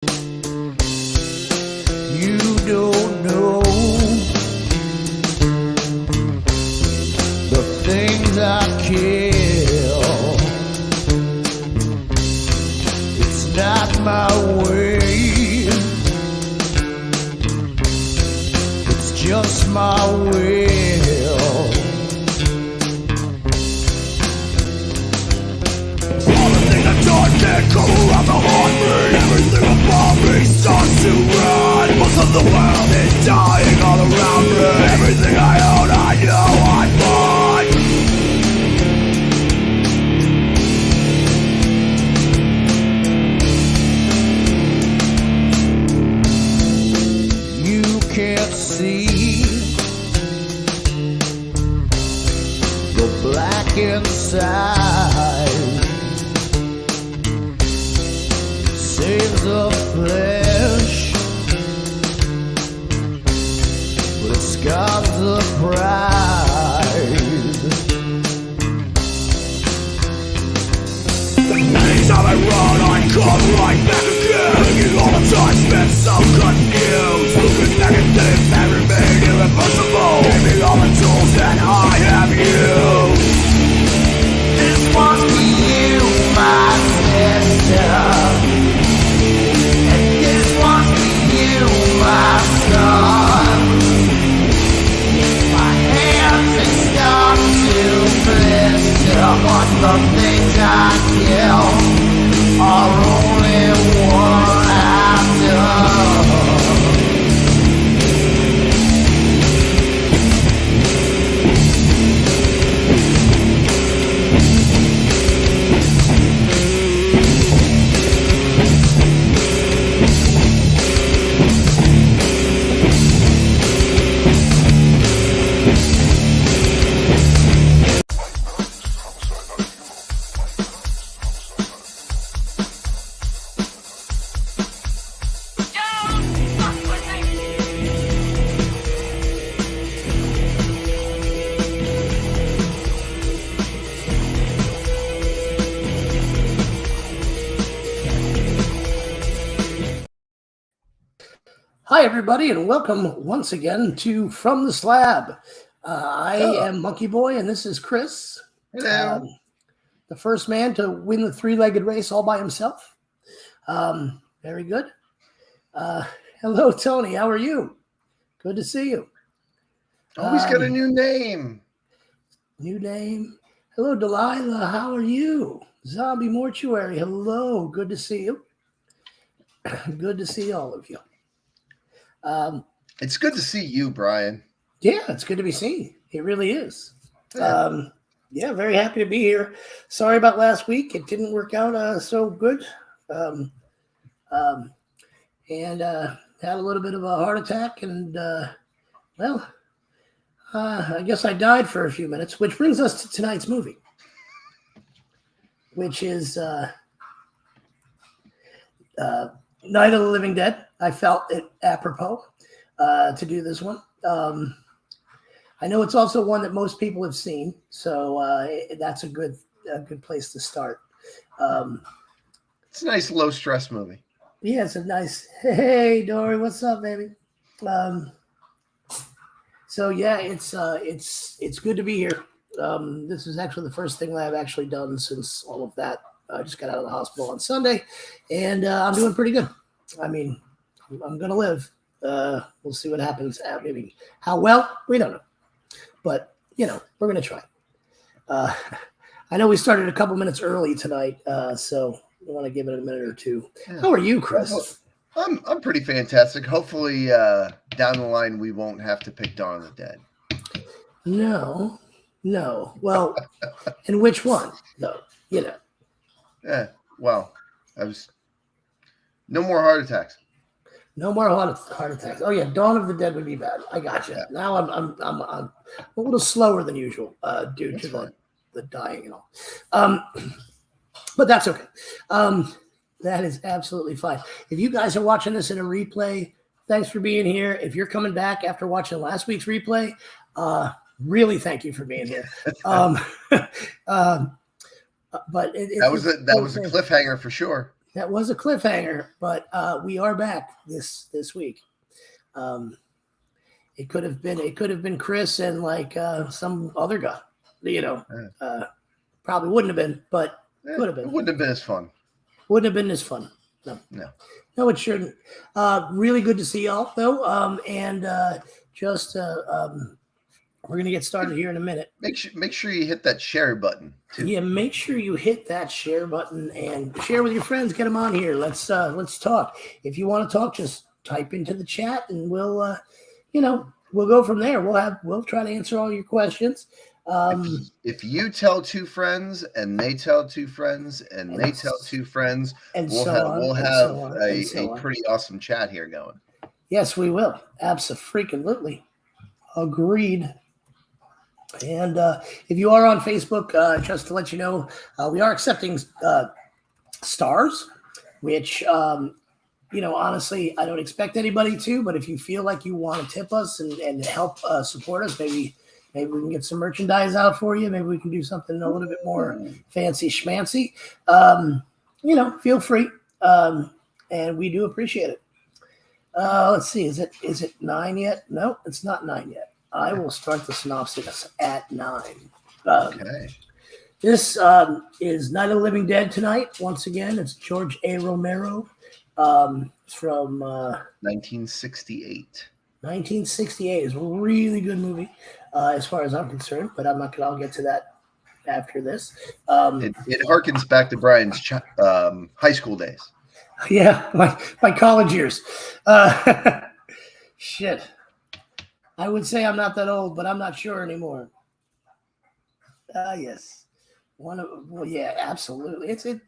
You don't know the things I kill. It's not my way, it's just my will. Everything I've done can't go around to haunt me. Everything about me starts to run. Most of the world is dying all around me. Everything I own, I know I bought. You can't see the black inside. Saves the flesh, but it scars the pride. Anytime I run, I come right back again. Thinking all the time spent so confused. Looking back at things that remain irreversible. Give me all the tools that I have used. This was for you, my sister. My son, my hands they start to blister, but the things I kill are only one I've done. Hi, everybody, and welcome once again to From the Slab. I am Monkey Boy, and this is Chris. Hello. The first man to win the three-legged race all by himself. Very good. Hello, Tony. How are you? Good to see you. Oh, he's got a new name. New name. Hello, Delilah. How are you? Zombie Mortuary. Hello. Good to see you. Good to see all of you. It's good to see you, Brian. Yeah, it's good to be seen. It really is. Yeah, very happy to be here. Sorry about last week. It didn't work out so good. And had a little bit of a heart attack. And, I guess I died for a few minutes, which brings us to tonight's movie, which is Night of the Living Dead. I felt it apropos to do this one. I know it's also one that most people have seen, so that's a good place to start. It's a nice low stress movie. Yeah, it's a nice. Hey, Dory, what's up, baby? So yeah, it's good to be here. This is actually the first thing that I've actually done since all of that. I just got out of the hospital on Sunday, and I'm doing pretty good. I mean, I'm gonna live. We'll see what happens. Maybe how well, we don't know, but we're gonna try. I know we started a couple minutes early tonight, so we want to give it a minute or two. Yeah. How are you, Chris? I'm pretty fantastic. Hopefully, down the line we won't have to pick Dawn of the Dead. No. Well, and which one though? Yeah. Well, no more heart attacks. No more heart attacks. Oh yeah, Dawn of the Dead would be bad. I gotcha. Yeah. Now I'm a little slower than usual due to the dying and all. But that's okay. That is absolutely fine. If you guys are watching this in a replay, thanks for being here. If you're coming back after watching last week's replay, really thank you for being here. But that was a cliffhanger for sure. That was a cliffhanger, but we are back this week. It could have been Chris and like some other guy, you know. Probably wouldn't have been, but could have been. It wouldn't have been as fun. Wouldn't have been as fun. No, it shouldn't. Really good to see y'all though. We're gonna get started here in a minute. Make sure you hit that share button too. Yeah, make sure you hit that share button and share with your friends. Get them on here. Let's talk. If you want to talk, just type into the chat and we'll go from there. We'll try to answer all your questions. If you tell two friends and they tell two friends and they tell two friends, we'll have a pretty awesome chat here going. Yes, we will. Absolutely. Agreed. And if you are on Facebook, just to let you know, we are accepting stars, which, honestly, I don't expect anybody to, but if you feel like you want to tip us and help support us, maybe we can get some merchandise out for you. Maybe we can do something a little bit more fancy schmancy. Feel free. And we do appreciate it. Let's see. Is it 9 yet? No, it's not 9 yet. I will start the synopsis at 9. Okay. This is Night of the Living Dead tonight. Once again, it's George A. Romero. It's from 1968. 1968 is a really good movie, as far as I'm concerned. But I'll get to that after this. It harkens back to Brian's high school days. Yeah, my college years. Shit. I would say I'm not that old, but I'm not sure anymore. Yes. Yeah, absolutely. I think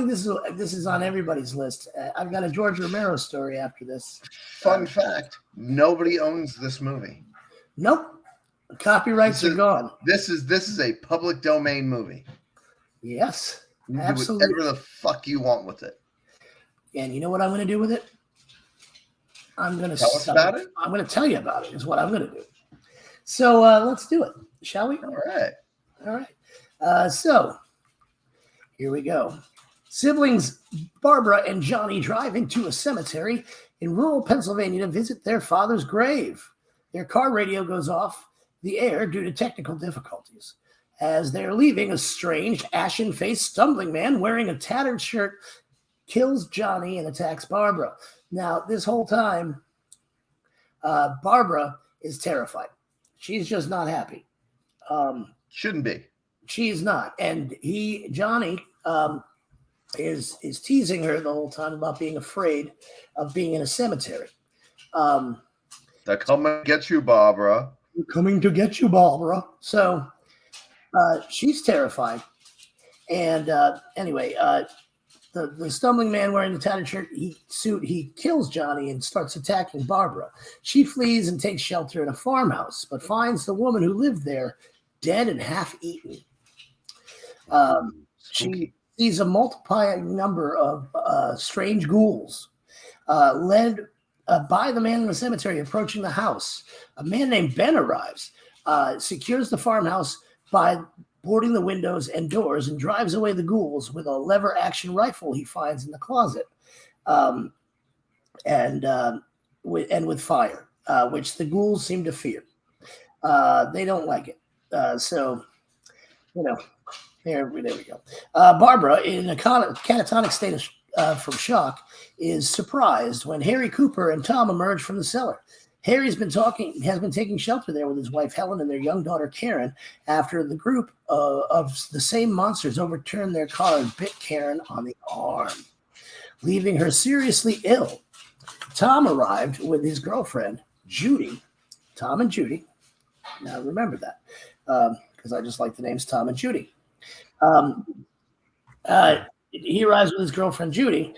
this is on everybody's list. I've got a George Romero story after this. Fun fact: nobody owns this movie. Nope. Copyrights are gone. This is a public domain movie. Yes, you absolutely. Do whatever the fuck you want with it. And you know what I'm going to do with it? I'm going to tell us about it. I'm going to tell you about it. Is what I'm going to do. So let's do it, shall we? All right. So here we go. Siblings Barbara and Johnny drive into a cemetery in rural Pennsylvania to visit their father's grave. Their car radio goes off the air due to technical difficulties. As they're leaving, a strange, ashen-faced, stumbling man wearing a tattered shirt kills Johnny and attacks Barbara. Now, this whole time, Barbara is terrified. She's just not happy. Shouldn't be. She's not. And Johnny, is teasing her the whole time about being afraid of being in a cemetery. They're coming to get you, Barbara. We're coming to get you, Barbara. So she's terrified. And anyway, the stumbling man wearing the tattered suit, he kills Johnny and starts attacking Barbara. She flees and takes shelter in a farmhouse, but finds the woman who lived there dead and half-eaten. She sees a multiplying number of strange ghouls led by the man in the cemetery approaching the house. A man named Ben arrives, secures the farmhouse by boarding the windows and doors, and drives away the ghouls with a lever-action rifle he finds in the closet, with fire, which the ghouls seem to fear. They don't like it. There we go. Barbara, in a catatonic state from shock, is surprised when Harry Cooper and Tom emerge from the cellar. Harry's has been taking shelter there with his wife Helen and their young daughter Karen after the group of the same monsters overturned their car and bit Karen on the arm, leaving her seriously ill. Tom arrived with his girlfriend Judy. Tom and Judy. Now remember that, because I just like the names Tom and Judy. He arrives with his girlfriend Judy.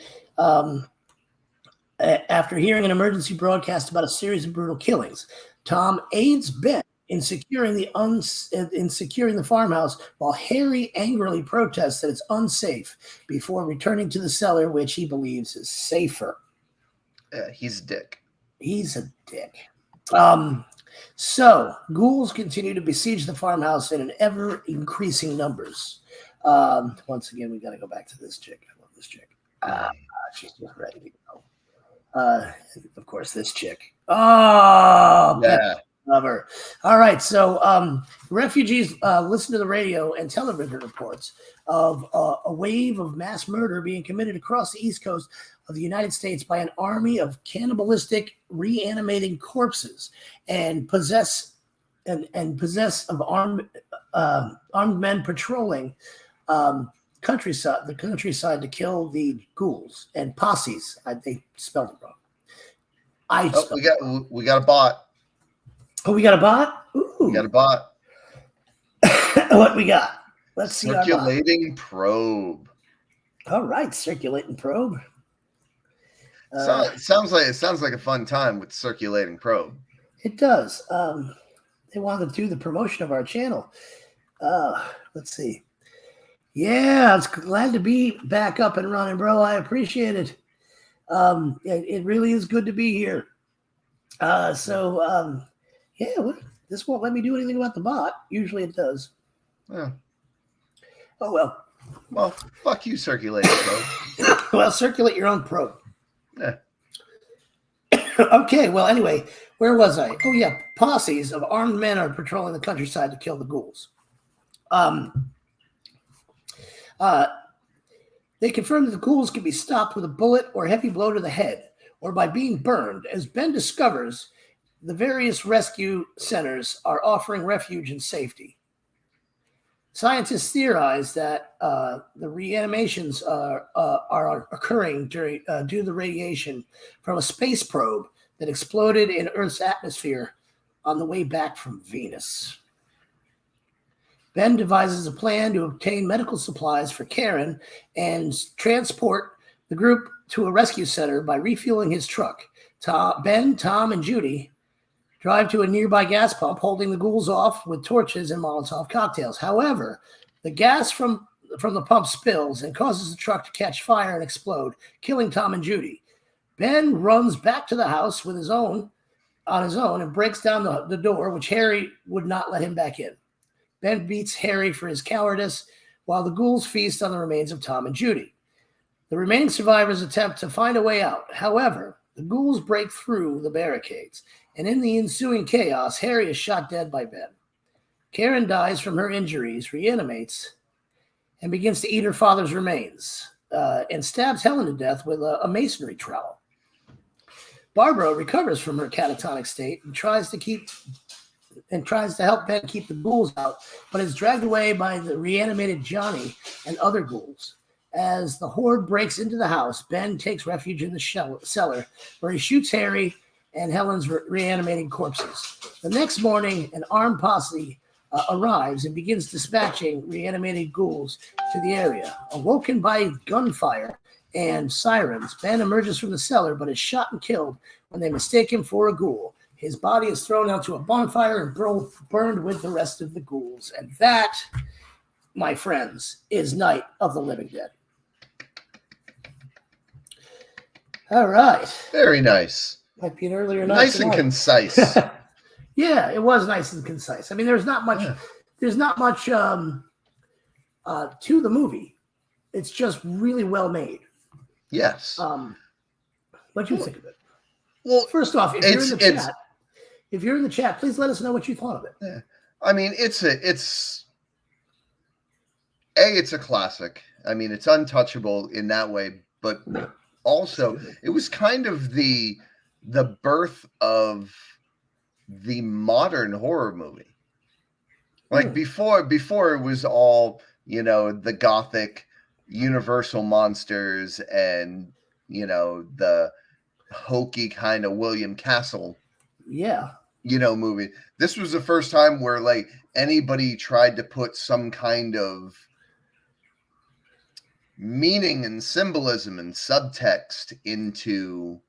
After hearing an emergency broadcast about a series of brutal killings, Tom aids Ben in securing the farmhouse, while Harry angrily protests that it's unsafe before returning to the cellar, which he believes is safer. He's a dick. He's a dick. So ghouls continue to besiege the farmhouse in an ever increasing numbers. Once again, we got to go back to this chick. I love this chick. She's just ready to go. Of course, this chick. Oh, yeah. Lover. All right. So refugees listen to the radio and television reports of a wave of mass murder being committed across the East Coast of the United States by an army of cannibalistic reanimating corpses and possess of armed men patrolling the countryside to kill the ghouls and posses. They spelled it wrong. We got a bot. Oh, we got a bot? Ooh. We got a bot. What we got? Let's see. Circulating probe. All right, circulating probe. It sounds like a fun time with circulating probe. It does. They wanted to do the promotion of our channel. Let's see. Yeah, I was glad to be back up and running, bro. I appreciate it. It really is good to be here. Yeah, this won't let me do anything about the bot. Usually it does. Yeah. Oh, well. Well, fuck you, circulating probe. Well, circulate your own probe. Yeah. Okay, well, anyway, where was I? Oh, yeah, posses of armed men are patrolling the countryside to kill the ghouls. They confirm that the ghouls can be stopped with a bullet or a heavy blow to the head or by being burned. As Ben discovers, the various rescue centers are offering refuge and safety. Scientists theorize that the reanimations are occurring due to the radiation from a space probe that exploded in Earth's atmosphere on the way back from Venus. Ben devises a plan to obtain medical supplies for Karen and transport the group to a rescue center by refueling his truck. Ben, Tom, and Judy drive to a nearby gas pump, holding the ghouls off with torches and Molotov cocktails. However, the gas from the pump spills and causes the truck to catch fire and explode, killing Tom and Judy. Ben runs back to the house on his own and breaks down the door, which Harry would not let him back in. Ben beats Harry for his cowardice, while the ghouls feast on the remains of Tom and Judy. The remaining survivors attempt to find a way out. However, the ghouls break through the barricades, and in the ensuing chaos, Harry is shot dead by Ben. Karen dies from her injuries, reanimates, and begins to eat her father's remains, and stabs Helen to death with a masonry trowel. Barbara recovers from her catatonic state and tries to help Ben keep the ghouls out, but is dragged away by the reanimated Johnny and other ghouls. As the horde breaks into the house, Ben takes refuge in the cellar, where he shoots Harry and Helen's reanimating corpses. The next morning, an armed posse arrives and begins dispatching reanimated ghouls to the area. Awoken by gunfire and sirens, Ben emerges from the cellar but is shot and killed when they mistake him for a ghoul. His body is thrown onto a bonfire and burned with the rest of the ghouls. And that, my friends, is Night of the Living Dead. All right. Very nice. Might be an earlier night. Nice and concise. Yeah, it was nice and concise. I mean, there's not much. Yeah. There's not much to the movie. It's just really well made. Yes. What do you think of it? Well, first off, if you're in the chat, please let us know what you thought of it. Yeah. I mean, it's a classic. I mean, it's untouchable in that way, but also it was kind of the birth of the modern horror movie. Like before it was all, the gothic Universal monsters and, the hokey kind of William Castle. Yeah. Movie. This was the first time where like anybody tried to put some kind of meaning and symbolism and subtext into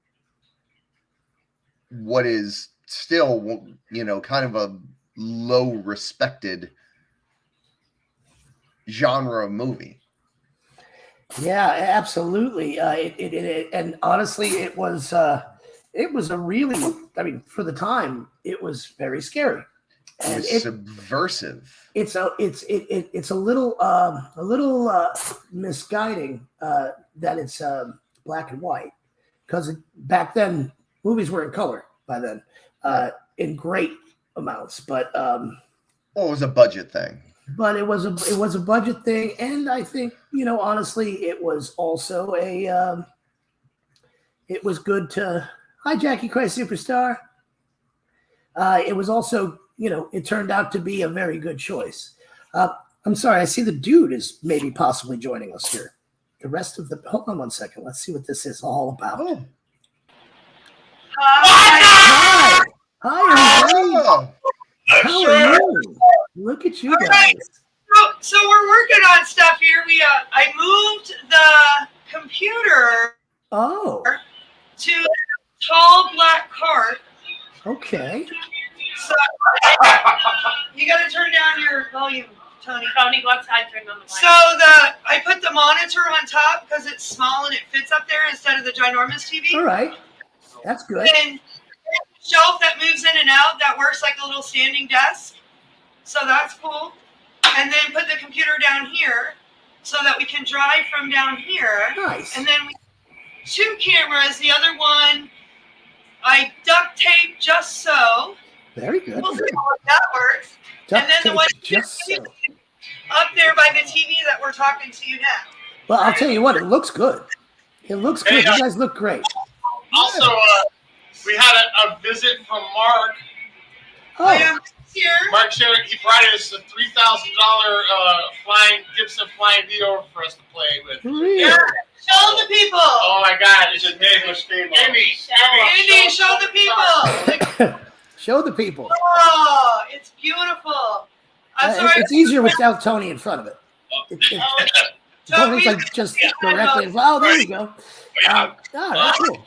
what is still, kind of a low respected genre movie. Yeah, absolutely. And honestly, it was a really, I mean, for the time, it was very scary. It And was subversive. it's a little misguiding that it's black and white, because back then movies were in color by then, in great amounts, but Well, it was a budget thing. But it was a budget thing, and I think, honestly, it was also it was good to. Hi, Jackie Christ Superstar. It was also, it turned out to be a very good choice. I'm sorry, I see the dude is maybe possibly joining us here. The rest of the hold on one second. Let's see what this is all about. Oh. Hi, everybody. Oh. How are you? Look at you All guys. right. So we're working on stuff here. I moved the computer Oh, to a tall black cart. okay. So you got to turn down your volume, Tony. Tony, go outside, turn on the So light. I put the monitor on top because it's small and it fits up there instead of the ginormous TV. All right. That's good. And a shelf that moves in and out that works like a little standing desk. So that's cool. And then put the computer down here so that we can drive from down here. Nice. And then we 2 cameras. The other one I duct tape just so. Very good. We'll see how that works. Duct and then the tape one just so. up there by the TV that we're talking to you now. Well, I'll tell you what, it looks good. It looks good. Hey, You guys look great. Also, we had a visit from Mark. Oh, I am here. Mark shared, he brought us a $3,000 Gibson Flying V over for us to play with. really? Yeah. Show the people. Oh my God! It's a name of Andy, Show the people. Show the people. Oh, it's beautiful. I'm sorry. It's easier without Tony in front of it. Tony's like just directly in front. Oh, there you go. That's cool. Very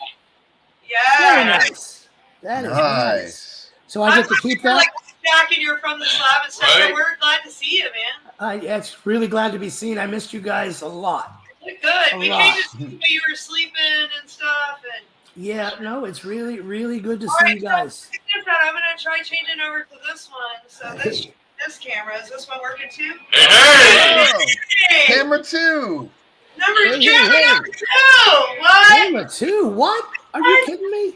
Yeah. nice. That is nice. Nice. So I get to keep that. Like back and you're from the Slab and stuff. Right. So we're glad to see you, man. It's really glad to be seen. I missed you guys a lot. Good. A We lot. came to see you. You were sleeping and stuff. And Yeah, no, it's really, really good to All see right, you guys. I'm gonna try changing over to this one. So this camera is this one working too? Hey! Oh, Hey, camera 2. camera number 2. What? Camera 2? What? Are you kidding me?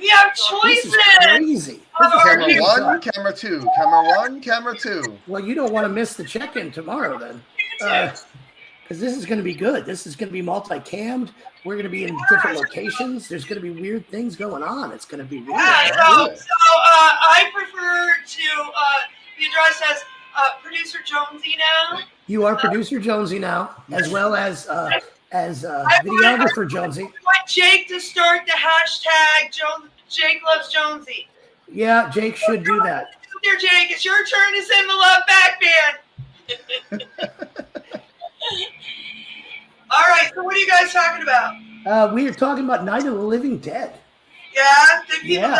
We have This choices. is crazy. of our Camera people. 1, camera 2. Camera 1, camera 2. Well, you don't want to miss the check-in tomorrow then. Because this is going to be good. This is going to be multi-cammed. We're going to be in different locations. There's going to be weird things going on. It's going to be really Yeah, good. so I prefer to be addressed as producer Jonesy now. You are producer Jonesy now, as well as videographer Jonesy. I want Jake to start the hashtag Jake loves Jonesy. Yeah, Jake should do that. There, Jake, it's your turn to send the love back, man. All right, so what are you guys talking about? We are talking about Night of the Living Dead. Yeah, did people Yeah.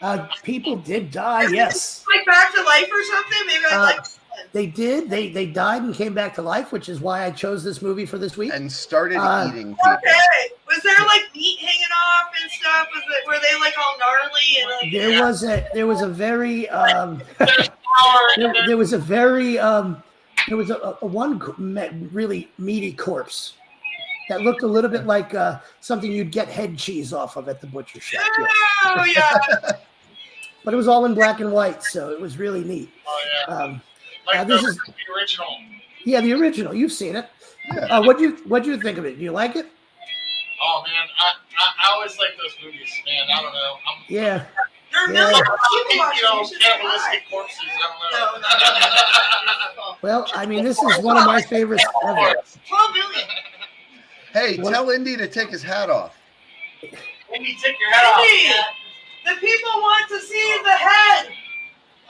die? People did die, yes. Like back to life or something? Maybe I'd like to. They did. They died and came back to life, which is why I chose this movie for this week. And started eating people. Okay. Was there like meat hanging off and stuff? Were they like all gnarly and like? There was a very one really meaty corpse that looked a little bit like something you'd get head cheese off of at the butcher shop. Yeah. Oh yeah. But it was all in black and white, so it was really neat. Oh yeah. Like this the is original. yeah, the original. You've seen it. Yeah. What'd you think of it? Do you like it? Oh man, I always like those movies, man. I don't know. Yeah. There are Yeah. millions of people You watching. know, You should say cannibalistic hi. corpses. I don't know. No. Well, I mean, this is one of my favorites ever. 12 million. Hey, What? tell Indy to take his hat off. Indy, take your head off. Indy, the people want to see the head.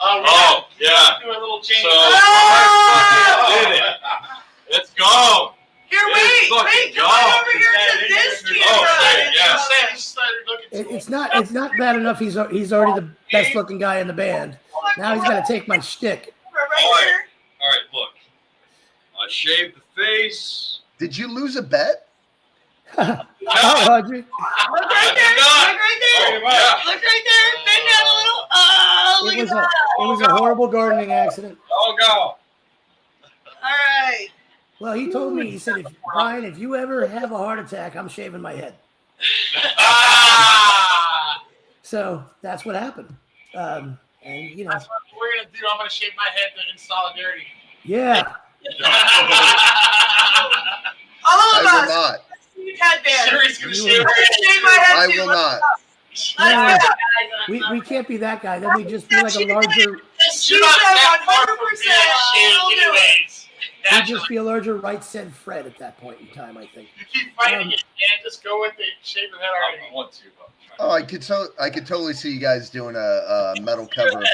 Oh, yeah. Do a little change. So, Oh! did it. Let's go. Here, Let's wait, fucking come go. on over here to this camera. Oh, okay, yeah. It's not bad enough. He's already the best looking guy in the band. Now he's got to take my shtick. Right here. All right, look. I shaved the face. Did you lose a bet? Oh, Audrey. Look right there. Look right there. Yeah. Look right there. Bend down a little. Oh, look was a horrible gardening accident. Oh, go. All right. Well, he told me, he said, Brian, if you ever have a heart attack, I'm shaving my head. Ah! So that's what happened. And, you know, That's what we're going to do. I'm going to shave my head in solidarity. yeah. All of I will us. not. Headband. Sherry's going to You shave will. her head. Shave my head I too. will not. Let's go. We can't be that guy. Then we just be like a larger, She You're not said that far from 100%. being shaved She'll do it. anyways. we'd Naturally. just be a larger right said Fred at that point in time, I think. You keep fighting it, man. Just go with it. Shave your head I already. don't want to, but Oh, I could totally see you guys doing a metal cover of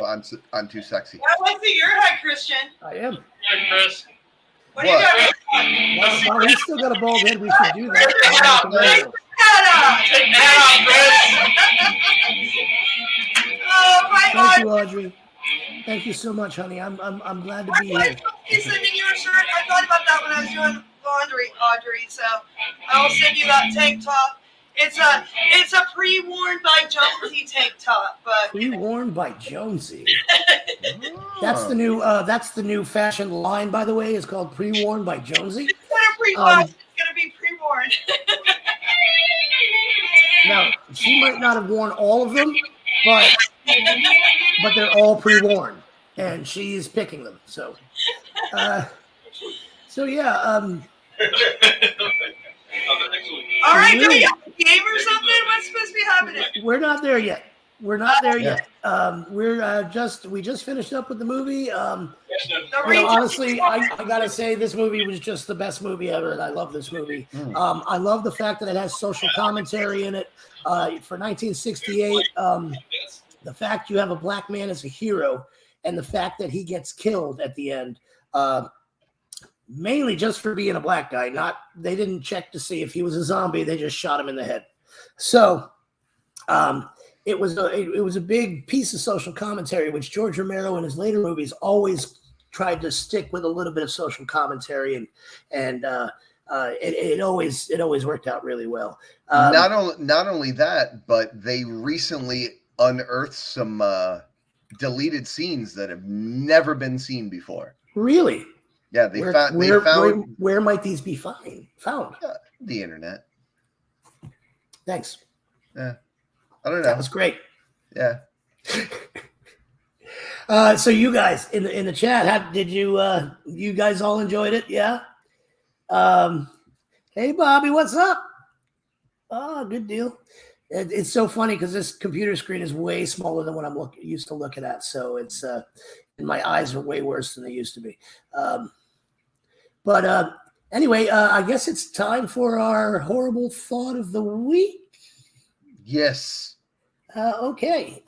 I'm Too Sexy. I want to see your head, Christian. I am. Hey, Chris. What do you got? Well, he's still got a bald head. We should do that. Take that Oh my Thank God. you, Audrey. Thank you so much, honey. I'm glad to be My here. wife is sending you a shirt. I thought about that when I was doing laundry, Audrey. So I'll send you that tank top. It's a pre-worn by Jonesy tank top, but Pre-worn by Jonesy. Oh. That's the new fashion line, by the way. Is called Pre-worn by Jonesy. it's gonna pre-worn. It's gonna be pre-worn. Now she might not have worn all of them, but they're all pre-worn, and she's picking them. So yeah. All right, do Really? we have a game or something? What's supposed to be happening? We're not there yet. We just finished up with the movie. The You know, honestly, I gotta say this movie was just the best movie ever, and I love this movie. I love the fact that it has social commentary in it. For 1968, the fact you have a black man as a hero, and the fact that he gets killed at the end, mainly just for being a black guy. They didn't check to see if he was a zombie. They just shot him in the head. So. It was a big piece of social commentary, which George Romero in his later movies always tried to stick with a little bit of social commentary, and it always worked out really well. Not only that, but they recently unearthed some deleted scenes that have never been seen before. Really? Yeah, they found where might these be found? the internet. Thanks. Yeah. I don't know. That was great. Yeah. So you guys in the chat, did you guys all enjoyed it? Yeah. Hey Bobby, what's up? Oh, good deal. It's so funny because this computer screen is way smaller than what I'm used to looking at. So it's and my eyes are way worse than they used to be. But anyway, I guess it's time for our horrible thought of the week. Yes. Okay.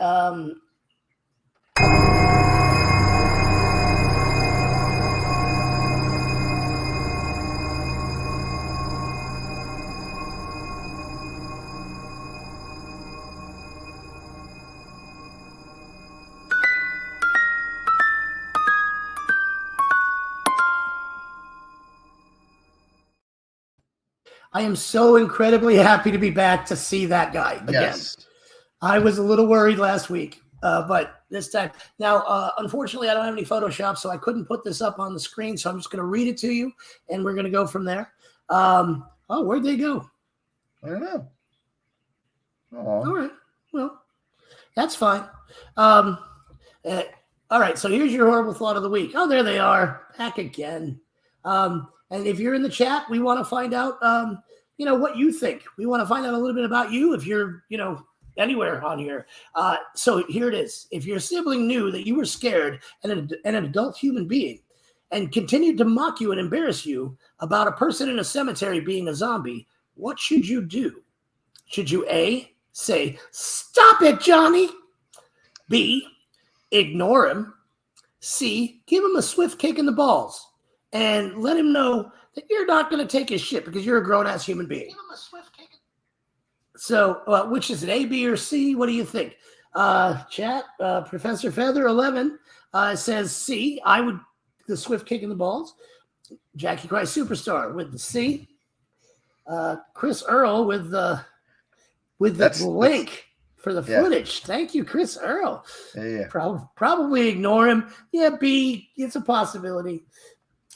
I am so incredibly happy to be back to see that guy again. Yes. I was a little worried last week, but this time. Now, unfortunately, I don't have any Photoshop, so I couldn't put this up on the screen. So I'm just going to read it to you, and we're going to go from there. Oh, where'd they go? I don't know. All right. Well, that's fine. All right. So here's your horrible thought of the week. Oh, there they are. Back again. And if you're in the chat, we want to find out, what you think. We want to find out a little bit about you if you're, anywhere on here. So here it is. If your sibling knew that you were scared and an adult human being and continued to mock you and embarrass you about a person in a cemetery being a zombie, what should you do? Should you A, say, "Stop it, Johnny"? B, ignore him. C, give him a swift kick in the balls and let him know that you're not going to take his shit because you're a grown-ass human being. Give him a swift kick. So, which is it, A, B, or C? What do you think? Chat, Professor Feather 11 says C. I would the swift kick in the balls. Jackie Christ Superstar with the C. Chris Earl with the link. for the Yeah. footage. Thank you, Chris Earl. Yeah. Probably ignore him. Yeah, B, it's a possibility.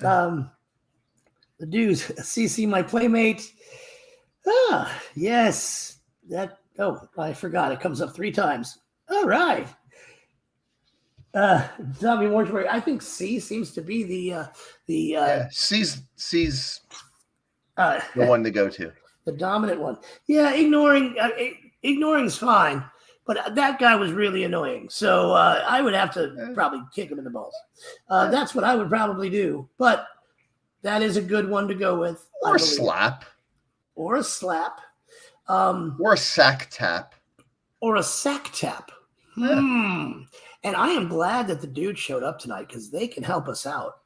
The dudes, CC, my playmate. Ah, yes. I forgot. It comes up 3 times. All right. Zombie Mortuary. I think C seems to be the C's uh, the one to go to. the dominant one. Yeah, ignoring's fine, but that guy was really annoying. So I would have to probably kick him in the balls. That's what I would probably do. But that is a good one to go with. Or a slap. Or a slap. Or a sack tap. Or a sack tap. And I am glad that the dude showed up tonight because they can help us out.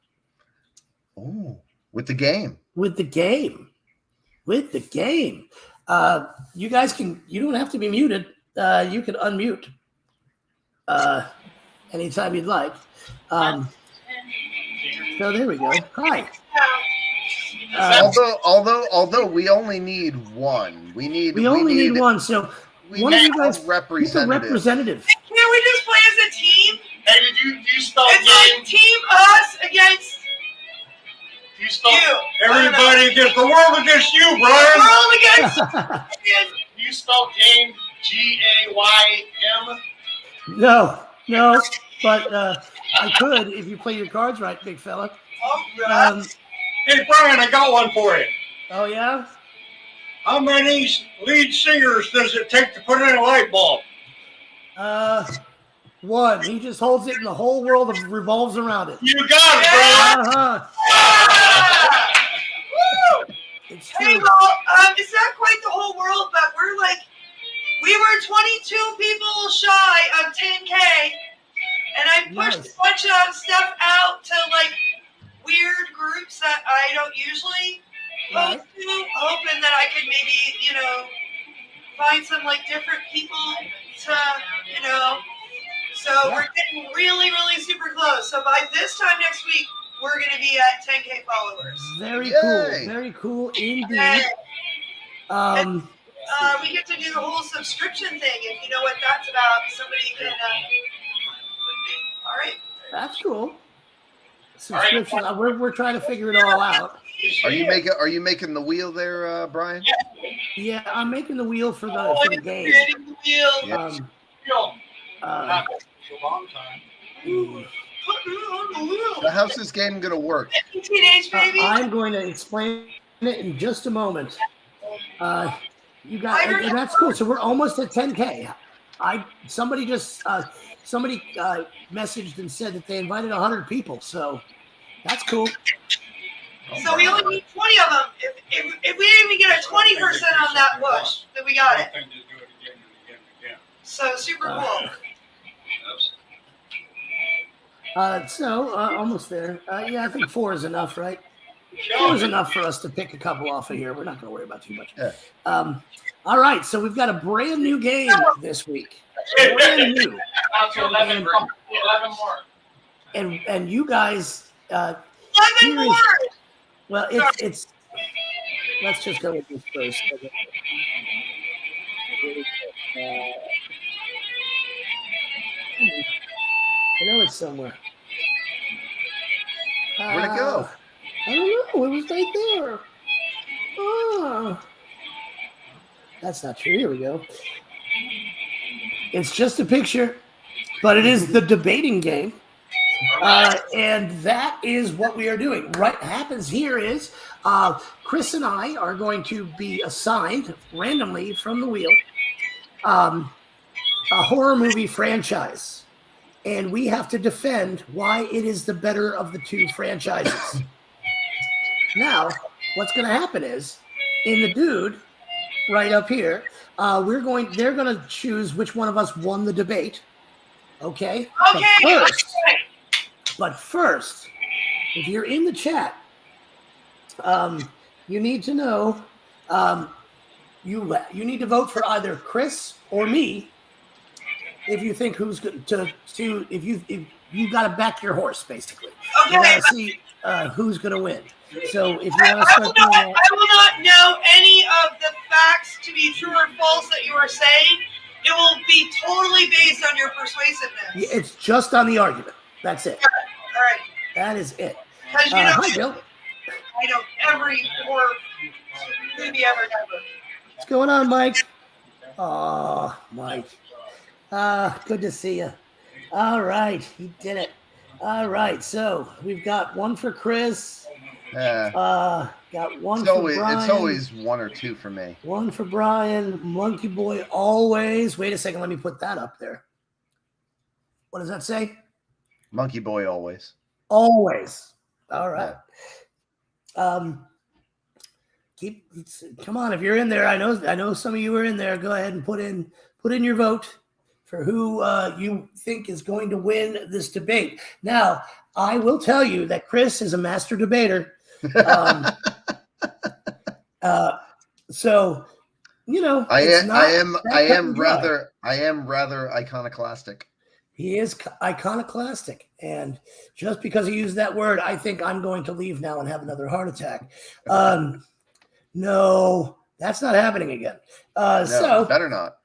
Oh, with the game. With the game. You guys you don't have to be muted. You can unmute anytime you'd like. So there we go. Hi. Although we only need one. We only need one. So one of you guys pick a representative. Can't we just play as a team? Hey, did you spell It's game? like team us against You spell you. Everybody against the world against you, We're Brian. all against you spell game GAYM? No, but I could if you play your cards right, big fella. Oh, God. Hey, Brian, I got one for you. Oh yeah. How many lead singers does it take to put in a light bulb? One. He just holds it, and the whole world revolves around it. You got it, Brian. Woo! It's Hey, true. well, it's not quite the whole world, but we were 22 people shy of 10K, and I pushed Nice. a bunch of stuff out to like weird groups that I don't usually post to, hoping that I could maybe, find some like different people to, So we're getting really, really super close. So by this time next week, we're going to be at 10K followers. Very Yay. cool. Very cool indeed. We get to do the whole subscription thing. If you know what that's about, somebody can. All right. That's cool. Subscription. We're trying to figure it all out. Are you making the wheel there, Brian? Yeah, I'm making the wheel for the game. Creating the wheel. Yeah. A long time. Put me on the wheel. So how's this game gonna work? Teenage baby. I'm going to explain it in just a moment. You guys, and that's cool. So we're almost at 10K. Somebody messaged and said that they invited 100 people. So that's cool. So we only need 20 of them. If we didn't even get a 20% on that push, then we got it. So super cool. Almost there. Yeah, I think 4 is enough, right? 4 is enough for us to pick a couple off of here. We're not going to worry about too much. Yeah. All right, so we've got a brand new game this week. Brand new. Out to 11 more. And you guys, 11 here more. is, well, it's. Let's just go with this first. I know it's somewhere. Where'd it go? I don't know. It was right there. Oh. That's not true. Here we go. It's just a picture, but it is the debating game. And that is what we are doing. What happens here is Chris and I are going to be assigned randomly from the wheel a horror movie franchise. And we have to defend why it is the better of the two franchises. Now, what's going to happen is, in the dude right up here, they're going to choose which one of us won the debate. Okay? Okay. But first, if you're in the chat, you need to know you need to vote for either Chris or me. If you think who's good if you got to back your horse, basically. Okay. You got to see who's going to win. So if you want to start doing that, I will not know any of the facts to be true or false that you are saying it will be totally based on your persuasiveness. It's just on the argument. That's it. All right. That is it. Because Hi, Bill. I know every horror movie ever. What's going on, Mike? Oh, Mike. Good to see you. All right, he did it. All right, so we've got one for Chris. Got one for Brian. It's always one or two for me. One for Brian. Monkey Boy always. Wait a second, let me put that up there. What does that say? Monkey Boy always. Always. All right. Come on, if you're in there, I know some of you are in there. Go ahead and put in your vote for who you think is going to win this debate. Now, I will tell you that Chris is a master debater. So, I am rather iconoclastic. He is iconoclastic, and just because he used that word, I think I'm going to leave now and have another heart attack. No, that's not happening again. So better not.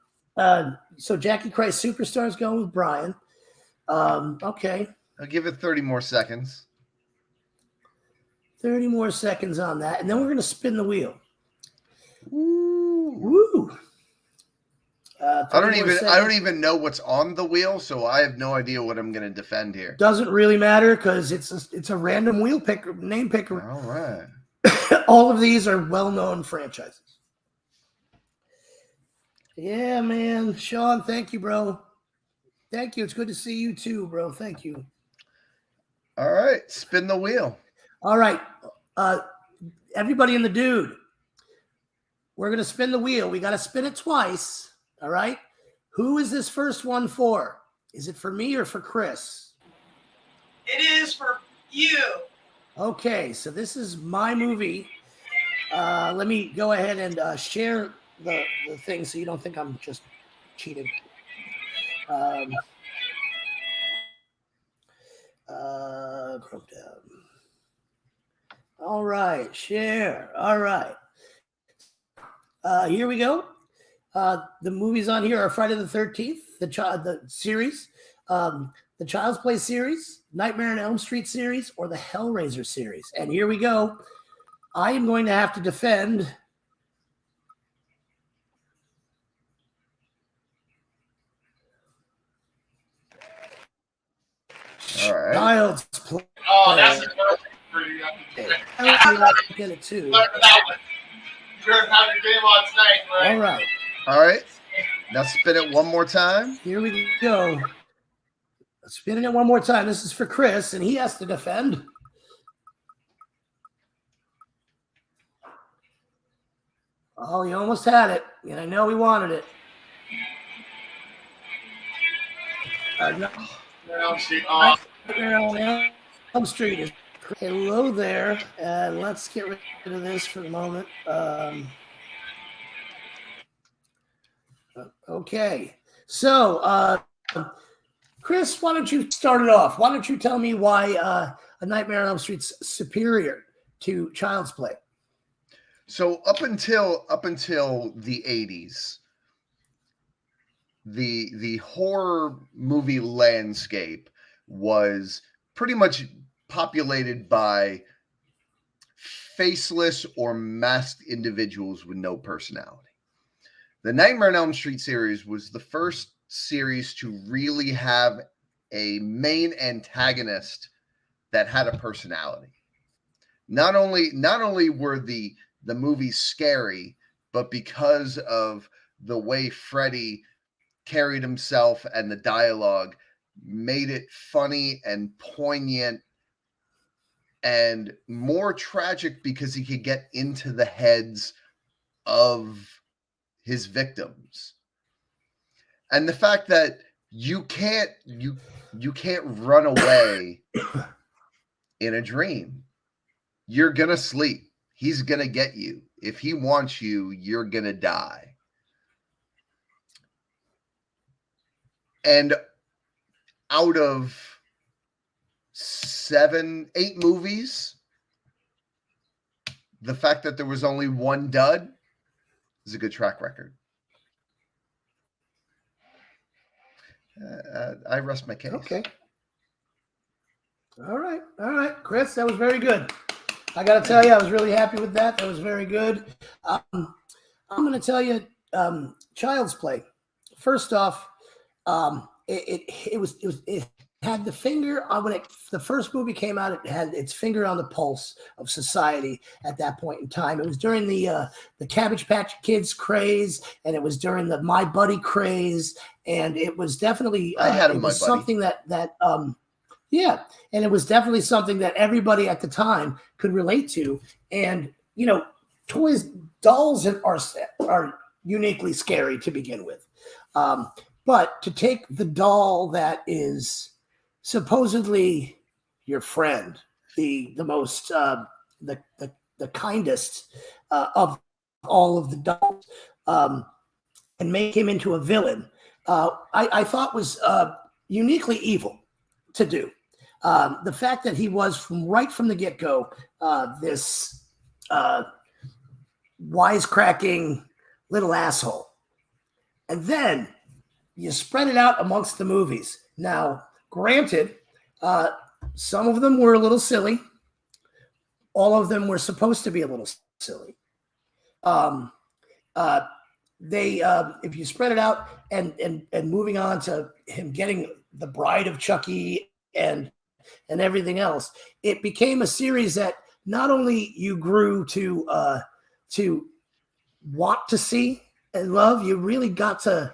So Jackie Christ Superstar is going with Brian. Okay. I'll give it 30 more seconds. 30 more seconds on that, and then we're going to spin the wheel. Woo. I don't even know what's on the wheel, so I have no idea what I'm going to defend here. Doesn't really matter because it's a random wheel picker, name picker. All right. All of these are well-known franchises. Yeah, man. Sean, thank you, bro. Thank you. It's good to see you too, bro. Thank you. All right. Spin the wheel. All right. Everybody in the dude, we're going to spin the wheel. We got to spin it twice. All right. Who is this first one for? Is it for me or for Chris? It is for you. Okay. So this is my movie. Let me go ahead and share the thing so you don't think I'm just cheating. Chrome down. All right, share. All right. Here we go. The movies on here are Friday the 13th, the series, the Child's Play series, Nightmare on Elm Street series, or the Hellraiser series. And here we go. I am going to have to defend All right. Child's Play. Oh, that's a perfect for you. I get it too. You're going to have your game on tonight, right? All right. Now spin it one more time. Here we go. Spinning it one more time. This is for Chris, and he has to defend. Oh, he almost had it, and I know he wanted it. Elm Street is hello there, and let's get rid of this for the moment. Okay, so Chris, why don't you start it off? Why don't you tell me why A Nightmare on Elm Street's superior to Child's Play? So up until the 80s, the horror movie landscape was pretty much populated by faceless or masked individuals with no personality. The Nightmare on Elm Street series was the first series to really have a main antagonist that had a personality. Not only were the movies scary, but because of the way Freddy carried himself and the dialogue made it funny and poignant and more tragic because he could get into the heads of his victims. And the fact that you can't run away in a dream. You're going to sleep. He's going to get you. If he wants you, you're going to die. And out of 7, 8 movies, the fact that there was only one dud is a good track record. I rest my case. Okay. All right, Chris, that was very good. I got to tell you, I was really happy with that. That was very good. I'm going to tell you, Child's Play. First off, it had the finger on when the first movie came out. It had its finger on the pulse of society at that point in time. It was during the Cabbage Patch Kids craze, and it was during the My Buddy craze, and it was definitely I had it My was Buddy. something that yeah, and it was definitely something that everybody at the time could relate to. And dolls are uniquely scary to begin with. But to take the doll that is supposedly your friend, the most the kindest of all of the dolls, and make him into a villain, I thought was uniquely evil to do. The fact that he was right from the get-go this wisecracking little asshole, and then you spread it out amongst the movies. Now, granted, some of them were a little silly. All of them were supposed to be a little silly. If you spread it out and moving on to him getting the Bride of Chucky and everything else, it became a series that not only you grew to want to see and love, you really got to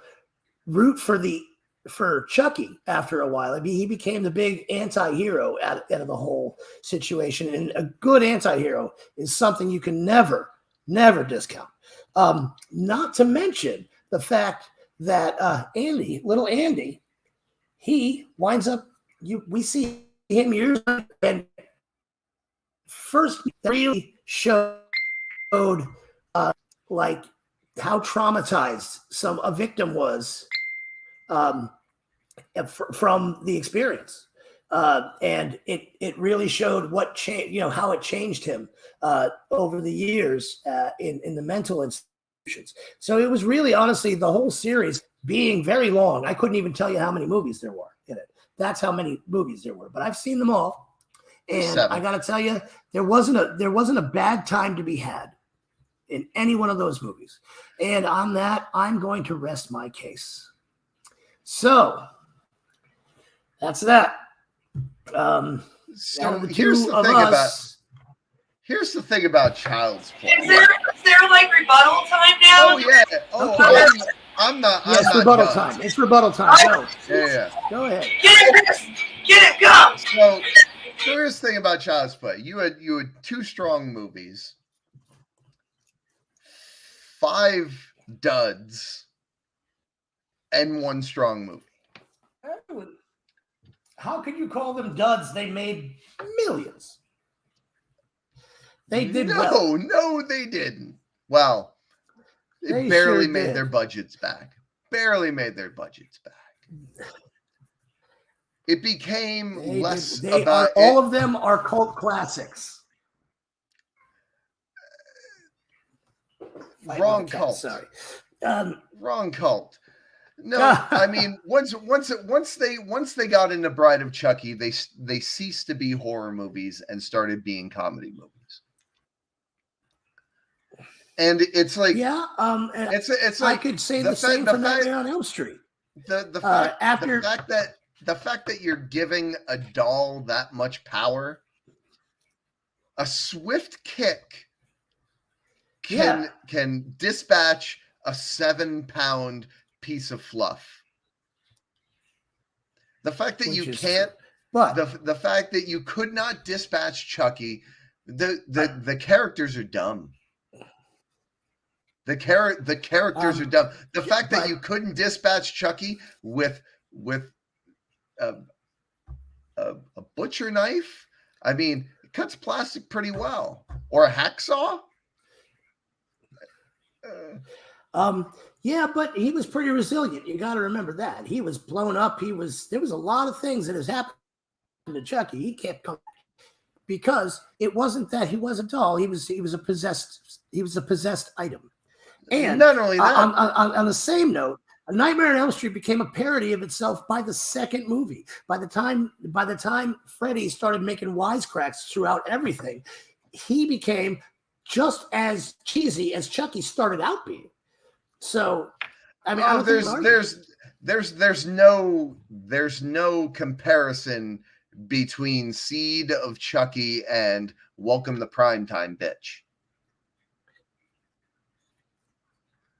root for Chucky after a while. I mean, he became the big anti-hero out of the whole situation, and a good anti-hero is something you can never discount. Not to mention the fact that little Andy, he winds up. We see him years later, and first really showed like how traumatized a victim was from the experience, and it really showed what changed. How it changed him over the years in the mental institutions. So it was really, honestly, the whole series being very long. I couldn't even tell you how many movies there were in it. That's how many movies there were. But I've seen them all, and 7. I got to tell you, there wasn't a bad time to be had in any one of those movies. And on that, I'm going to rest my case. So that's that. So Here's the thing about Child's Play. Is there like rebuttal time now? Oh yeah. Okay. I'm not. Yes, I'm not rebuttal done. time. It's rebuttal time. Go. Yeah. Go ahead. Get it, go. So here's the thing about Child's Play. You had 2 strong movies, 5 duds, and 1 strong movie. How can you call them duds? They made millions. They did well. No, they didn't. Well, they barely made their budgets back. Barely made their budgets back. It became less about all of them are cult classics. Wrong cult. Sorry. Wrong cult. No, I mean once they got into Bride of Chucky, they ceased to be horror movies and started being comedy movies. And it's like it's like I could say the same for Nightmare on Elm Street. The fact that you're giving a doll that much power, a swift kick can dispatch a 7-pound piece of fluff. The fact that you can't, the fact that you could not dispatch Chucky, the characters are dumb. The characters are dumb. The fact that you couldn't dispatch Chucky with a butcher knife, I mean, it cuts plastic pretty well, or a hacksaw. Yeah, but he was pretty resilient. You got to remember that. He was blown up. There was a lot of things that has happened to Chucky. He kept coming because it wasn't that he was a doll. He was a possessed item. And not only that, on the same note, A Nightmare on Elm Street became a parody of itself by the second movie. By the time Freddy started making wisecracks throughout everything, he became just as cheesy as Chucky started out being. So, I mean, I don't think there's no comparison between Seed of Chucky and Welcome to Primetime, Bitch.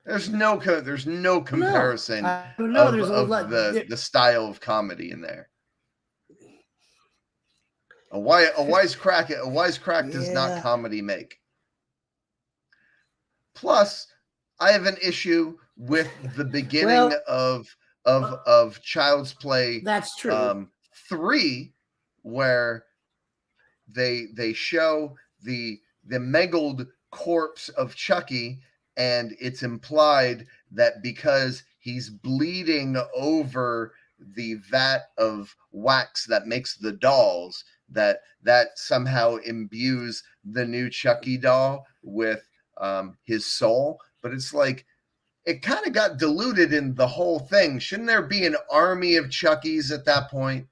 There's no comparison of the style of comedy in there. A wisecrack does not comedy make. Plus, I have an issue with the beginning of Child's Play. That's true. 3, where they show the mangled corpse of Chucky. And it's implied that because he's bleeding over the vat of wax that makes the dolls, that somehow imbues the new Chucky doll with his soul. But it's like, it kind of got diluted in the whole thing. Shouldn't there be an army of Chuckies at that point?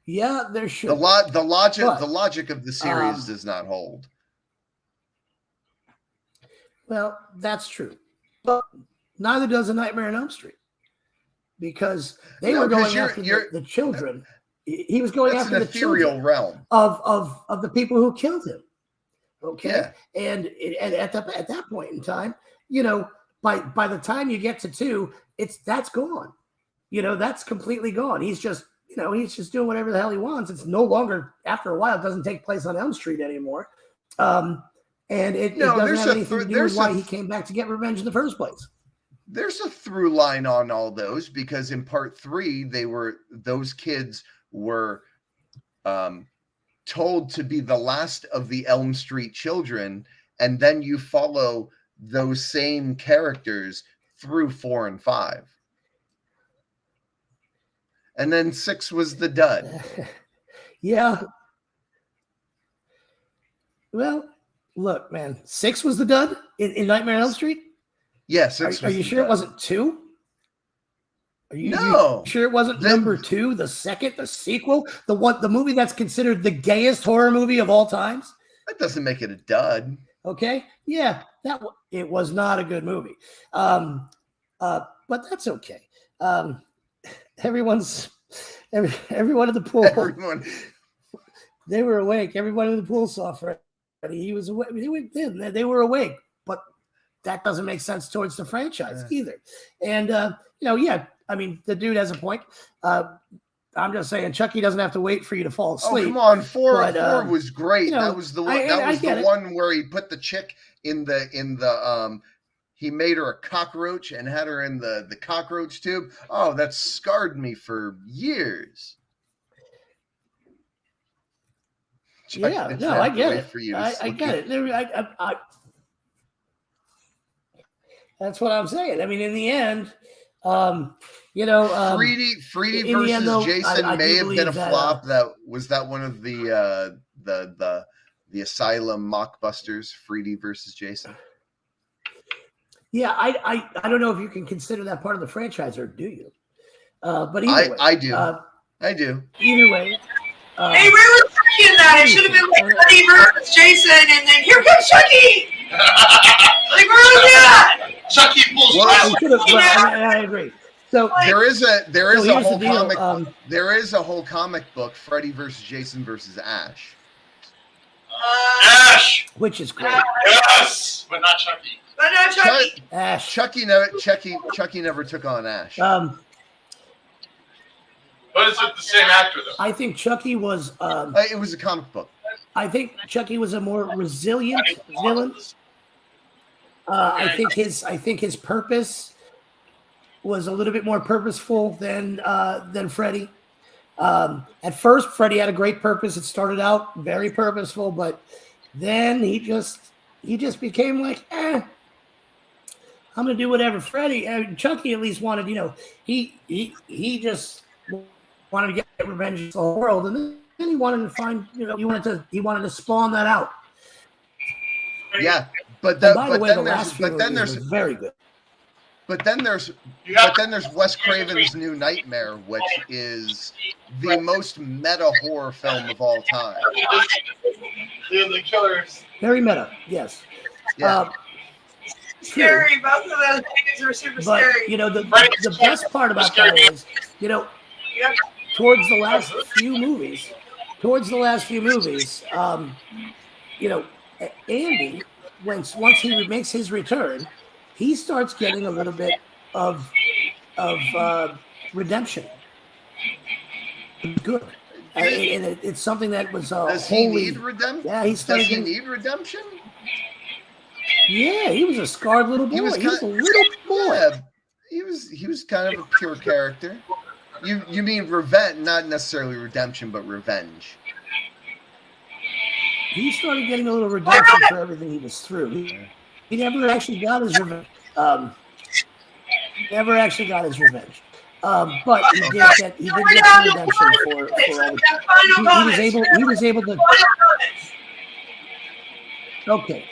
Yeah, there should. The logic of the series does not hold. Well, that's true. But neither does A Nightmare on Elm Street. Because they were going after the children. He was going after the children realm of the people who killed him. Okay. Yeah. And at that point in time, by the time you get to 2, that's gone. That's completely gone. He's just doing whatever the hell he wants. It's no longer, after a while, it doesn't take place on Elm Street anymore. And it doesn't have anything to do with why he came back to get revenge in the first place. There's a through line on all those, because in part 3, those kids were told to be the last of the Elm Street children, and then you follow those same characters through 4 and 5. And then 6 was the dud. Yeah. Well, look, man, 6 was the dud in Nightmare on Elm Street? Yeah, 6 Are you sure it wasn't 2? Are you sure it wasn't number 2, the sequel? The movie that's considered the gayest horror movie of all times? That doesn't make it a dud. Okay. Yeah, it was not a good movie. But that's okay. Everyone at the pool. They were awake. Everyone in the pool saw Freddy. He was awake. They were awake, but that doesn't make sense towards the franchise either. And I mean, the dude has a point. I'm just saying, Chucky doesn't have to wait for you to fall asleep. Oh, come on, 4 was great. That was the one. That was the one where he put the chick in the he made her a cockroach and had her in the cockroach tube. Oh, that scarred me for years. Yeah, no, I get it. I get it. That's what I'm saying. I mean, in the end, 3D versus Jason may have been a flop. Was that one of the Asylum mockbusters, 3D versus Jason? Yeah, I don't know if you can consider that part of the franchise, or do you? But either way, I do. I do. Either way. Hey, where was Chucky in that? It should have been like Freddy versus Jason, and then here comes Chucky. Like, where was that? Chucky pulls I agree. So there is a whole comic. There is a whole comic book, Freddy versus Jason versus Ash. Ash, which is great. Yes, but not Chucky. But not Chucky. Ash. Chucky never took on Ash. But is it the same actor though? I think Chucky was. It was a comic book. I think Chucky was a more resilient villain. I think his purpose was a little bit more purposeful than Freddy. At first, Freddy had a great purpose. It started out very purposeful, but then he just became like, I'm gonna do whatever. Chucky at least wanted, he just wanted to get revenge of the whole world, and then he wanted to find, he wanted to spawn that out. Yeah, But And by the way, the last few movies were very good. But then there's Wes Craven's New Nightmare, which is the most meta horror film of all time. The killers. Very meta, yes. Yeah. Scary. Both of those things are super scary. But, you know, the best part about that is, you know, towards the last few movies, you know, Andy, once he makes his return, he starts getting a little bit of redemption. Good. And it's something that was Does he need redemption? Yeah, he's starting. Does he need redemption? Yeah, he was a scarred little boy. He was a little boy. Yeah, he was kind of a pure character. You mean revenge, not necessarily redemption, but revenge. He started getting a little redemption for everything he was through. He never actually got his revenge. But he did get some redemption for all the, he was able to. Okay.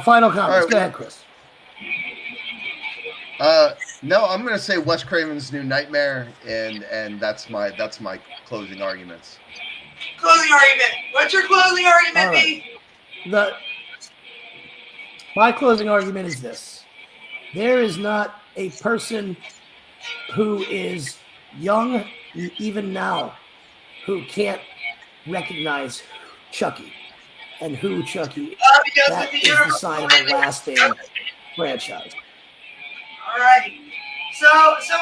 Final comments. Right. Go ahead, Chris. No, I'm going to say Wes Craven's New Nightmare, and that's my closing arguments. Closing argument. What's your closing argument, Right. B? My closing argument is this: there is not a person who is young, even now, who can't recognize Chucky and who Chucky is. That is the sign of a lasting franchise. All right. So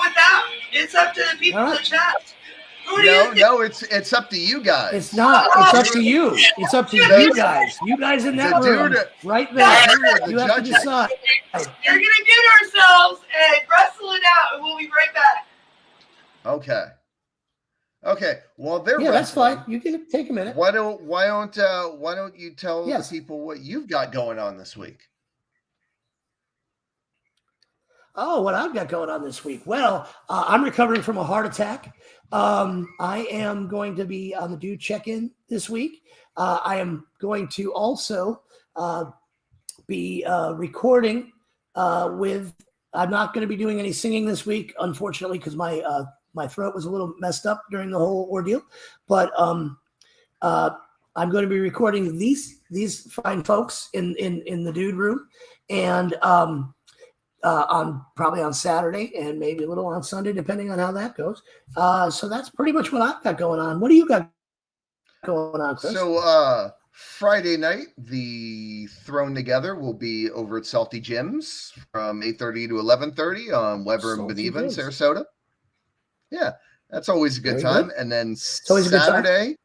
with that, it's up to the people in the chat. No, it's up to you guys. It's not. It's up to you. It's up to you guys. You guys in that room, right there. You have to decide. We're gonna mute ourselves and wrestle it out, and we'll be right back. Okay. Well, they're that's fine. You can take a minute. Why don't you tell the people what you've got going on this week? Oh, what I've got going on this week. Well, I'm recovering from a heart attack. I am going to be on the Dude Check-In this week. I am going to also be recording with. I'm not going to be doing any singing this week, unfortunately, because my throat was a little messed up during the whole ordeal. But I'm going to be recording these fine folks in the Dude Room, and probably on Saturday and maybe a little on Sunday, depending on how that goes. So that's pretty much what I've got going on. What do you got going on, Chris? So Friday night, the Thrown Together will be over at Salty Jim's from 8:30 to 11:30 on Weber and Beneva in Sarasota. Yeah, that's always a good time. And then Saturday,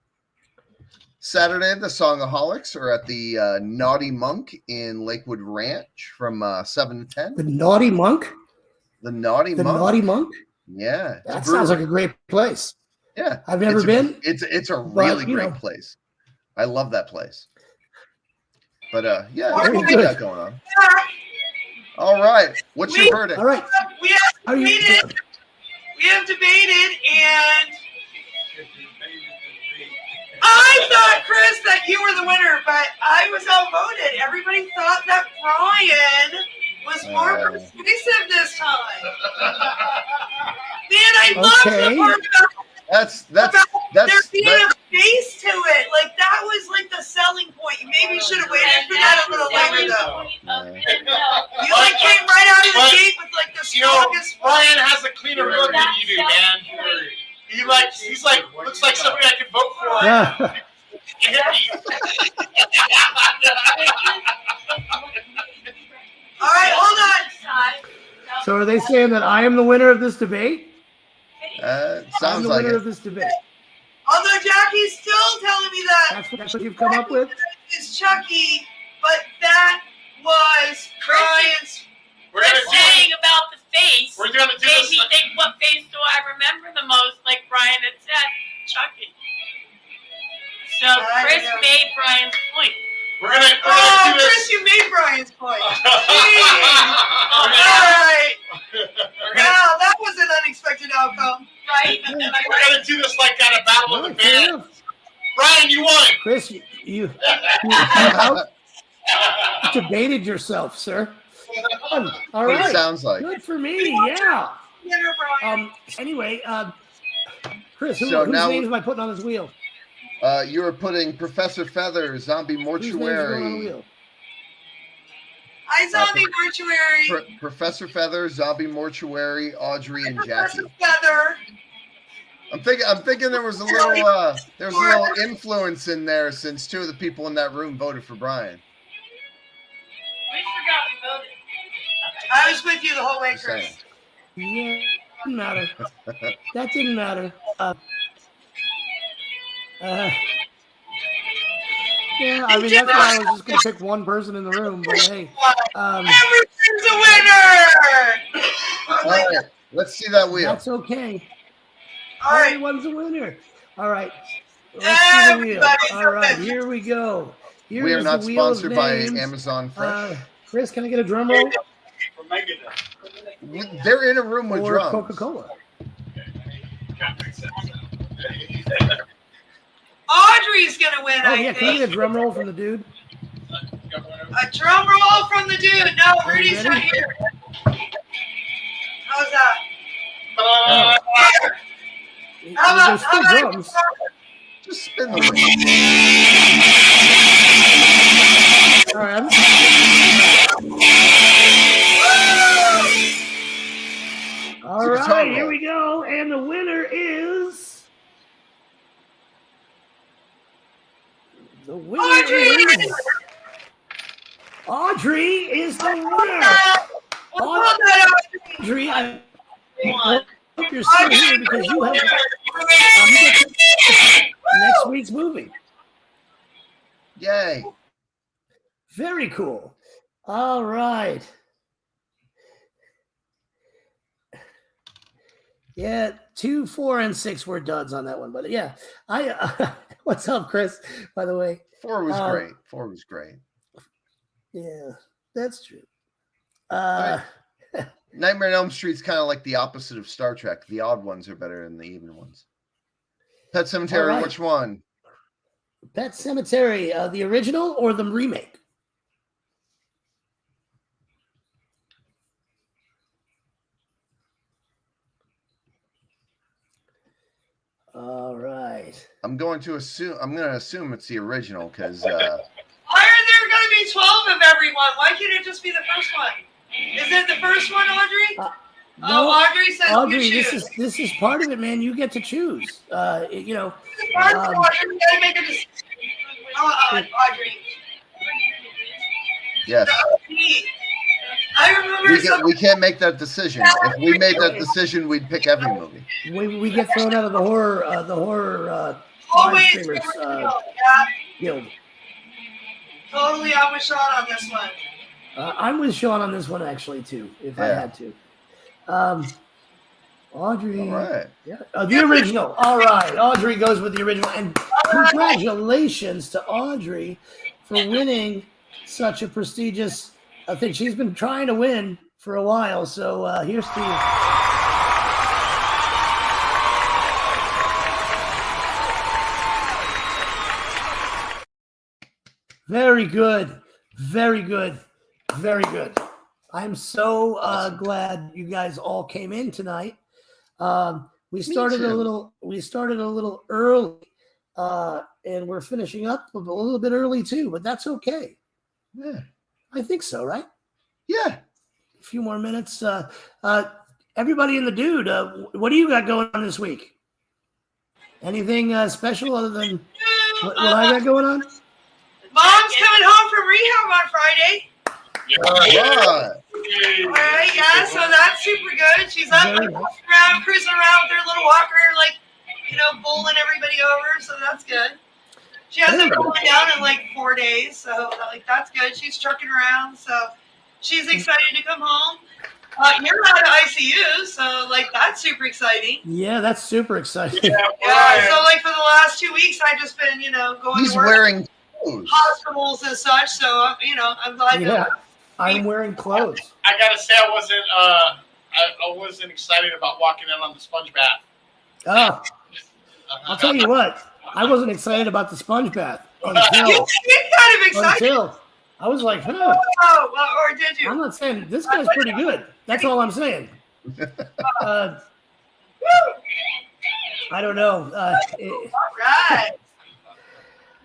the Songaholics are at the Naughty Monk in Lakewood Ranch from 7 to 10. The Naughty Monk? The Naughty Monk? Yeah. That sounds like a great place. Yeah. I've never been. It's a really great place. I love that place. But what do you got going on? All right. What's your verdict? All right. We have debated, and I thought, Chris, that you were the winner, but I was outvoted. Everybody thought that Brian was more persuasive this time. Man, I love the part about there being a face to it. Like, that was like the selling point. You maybe should have waited for that a little later, though. You like came right out of the gate with like the strongest. Brian has a cleaner look than you do, man. He's like looks like somebody I could vote for. Yeah. All right, hold on. So are they saying that I am the winner of this debate? Sounds like winner of this debate. Although Jackie's still telling me that that's what you've come up with? It's Chucky, but that was Brian's. We're saying about the face. We're gonna do made this. me think, what face do I remember the most? Like Brian had said, Chucky. So Chris made Brian's point. We're gonna do this. Chris, you made Brian's point. All right. Wow, that was an unexpected outcome. Right? We're gonna do this like at a battle of the bands. Brian, you won. Chris, you You debated yourself, sir. All What right. it sounds like. Good for me. Yeah. Dinner, Brian. Anyway, Chris, So whose now- names am I putting on this wheel? You were putting Professor Feather, Zombie Whose names are going on the Mortuary. wheel? I Zombie Mortuary. Professor Feather, Zombie Mortuary, Audrey, and Professor Jackie. Feather. I'm thinking there was a little influence in there since two of the people in that room voted for Brian. We forgot we voted. I was with you the whole way, Just Chris. saying. Yeah, didn't matter. That didn't matter. Yeah, I mean, that's why I was just going to pick one person in the room, but hey. Everything's a winner! All right, let's see that wheel. That's okay. All right. Everyone's a winner. All right. Let's see the wheel. Everybody's All right, a winner. here we go. Here's We are not the wheel of sponsored by names. Amazon Fresh. Chris, can I get a drum roll? They're in a room with Or drums. Coca-Cola? Audrey's going to win, Oh, I yeah, can I think. get a drum roll from the dude? A drum roll from the dude. No, Rudy's not here. How's that? How about, There's still drums. Just spin the wheel. All right. All Super right, total. here we go. And the winner is... The winner Audrey! is... Audrey is the winner. Well done, Audrey, I hope you're still here because you have you get next week's movie. Yay. Very cool. All right. Yeah, 2, 4, and 6 were duds on that one, but yeah, what's up, Chris? By the way, 4 was great. 4 was great. Yeah, that's true. Nightmare on Elm Street's kind of like the opposite of Star Trek. The odd ones are better than the even ones. Pet Cemetery, All right. which one? Pet Cemetery, the original or the remake? All right. I'm going to assume it's the original because Why are there going to be 12 of everyone? Why can't it just be the first one? Is it the first one, Audrey? No, Audrey says Audrey, you this choose. is part of it, man. You get to choose. You know, Audrey, we gotta make a decision. Audrey. yes, I remember we can't make that decision. If we made that decision, we'd pick every movie. we get thrown out of the horror live always streamers yeah. guild. Totally, I'm with Sean on this one. I'm with Sean on this one actually too, if I Yeah. had to. Audrey, All right. yeah, the original. All right, Audrey goes with the original, and congratulations to Audrey for winning such a prestigious thing. She's been trying to win for a while, so here's to you. Very good. Very good. Very good. I'm so glad you guys all came in tonight. We started a little early, and we're finishing up a little bit early too, but that's okay. Yeah. I think so, right? Yeah. A few more minutes. Everybody in the dude, what do you got going on this week? Anything special other than what I got going on? Mom's coming home from rehab on Friday. All right. All right, yeah, so that's super good. She's up Very nice. around, cruising around with her little walker, like, bowling everybody over, so that's good. She hasn't Very been down in like 4 days, so that's good. She's trucking around, so she's excited to come home. You're out of ICU, so that's super exciting. Yeah, that's super exciting. Yeah, so for the last 2 weeks, I've just been, going He's to work, wearing clothes. hospitals and such. So I'm glad. Yeah, I'm wearing clothes. I gotta say, I wasn't excited about walking in on the sponge bath. Oh, I'll tell you what. I wasn't excited about the sponge bath You until get kind of excited. I was like, huh. Oh, well, or did you? I'm not saying this guy's pretty good. That's all I'm saying. I don't know. All right.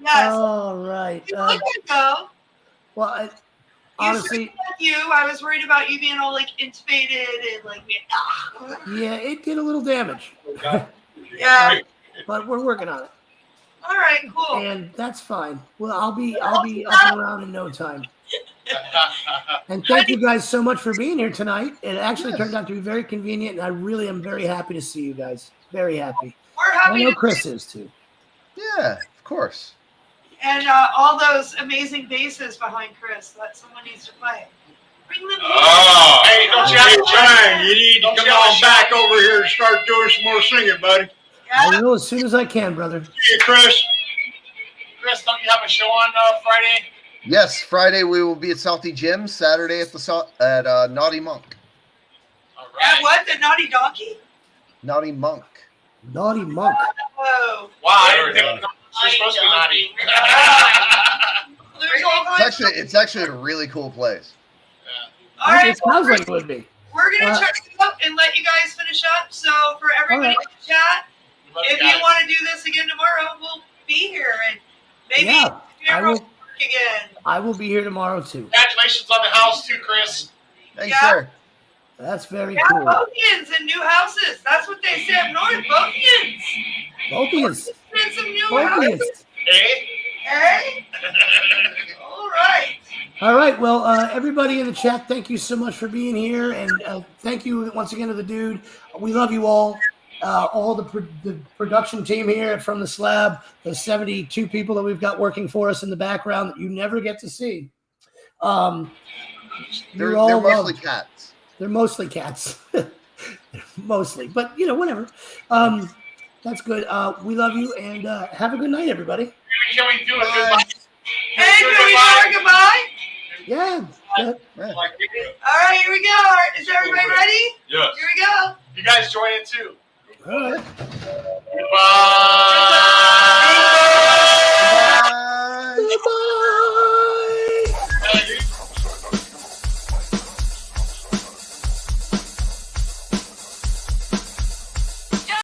Yes. All right. You look good, though. Well, honestly, like you, I was worried about you being all like intubated and like. yeah, it did a little damage. Yeah. But we're working on it. All right. Cool. And that's fine. Well, I'll be up and around in no time. And thank you guys so much for being here tonight. It actually turned out to be very convenient, and I really am very happy to see you guys. Very happy. We're happy. I know to Chris is too. Yeah, of course. And all those amazing basses behind Chris that someone needs to play. Bring them here. Oh, hey, don't you have Hey, to Brian, you need to come on back over here and start doing some more singing, buddy. I Yeah. will as soon as I can, brother. Hey, Chris. Chris, don't you have a show on Friday? Yes, Friday we will be at Salty Jim. Saturday at Naughty Monk. All Yeah, right. what? The Naughty Donkey? Naughty Monk. Naughty monk. Whoa. Wow, I didn't think you're supposed to be naughty. There's all kinds of- It's actually a really cool place. All right. It sounds like it would be. We're going to check it out and let you guys finish up. So for everybody All right. in the chat, Love if guys. you want to do this again tomorrow, we'll be here. And maybe Yeah, I Funeral will. work again. I will be here tomorrow too. Congratulations on the house too, Chris. Thanks, Yeah. sir. That's very Yeah, cool. Bothans and new houses. That's what they say up north. Bothans. Both And some new houses. Hey. Hey. All right. All right. Well, everybody in the chat, thank you so much for being here, and thank you once again to the dude. We love you all. All the production team here from the Slab, the 72 people that we've got working for us in the background that you never get to see. They're You're all mostly loved. cats. They're mostly cats. Mostly, but whatever. That's good. We love you, and have a good night, everybody. Can we do a Bye. goodbye? Hey, Do a can we do our goodbye? Yeah. Yeah. Like, All right, here we go. Is everybody ready? yes. Here we go. You guys join in too. All right.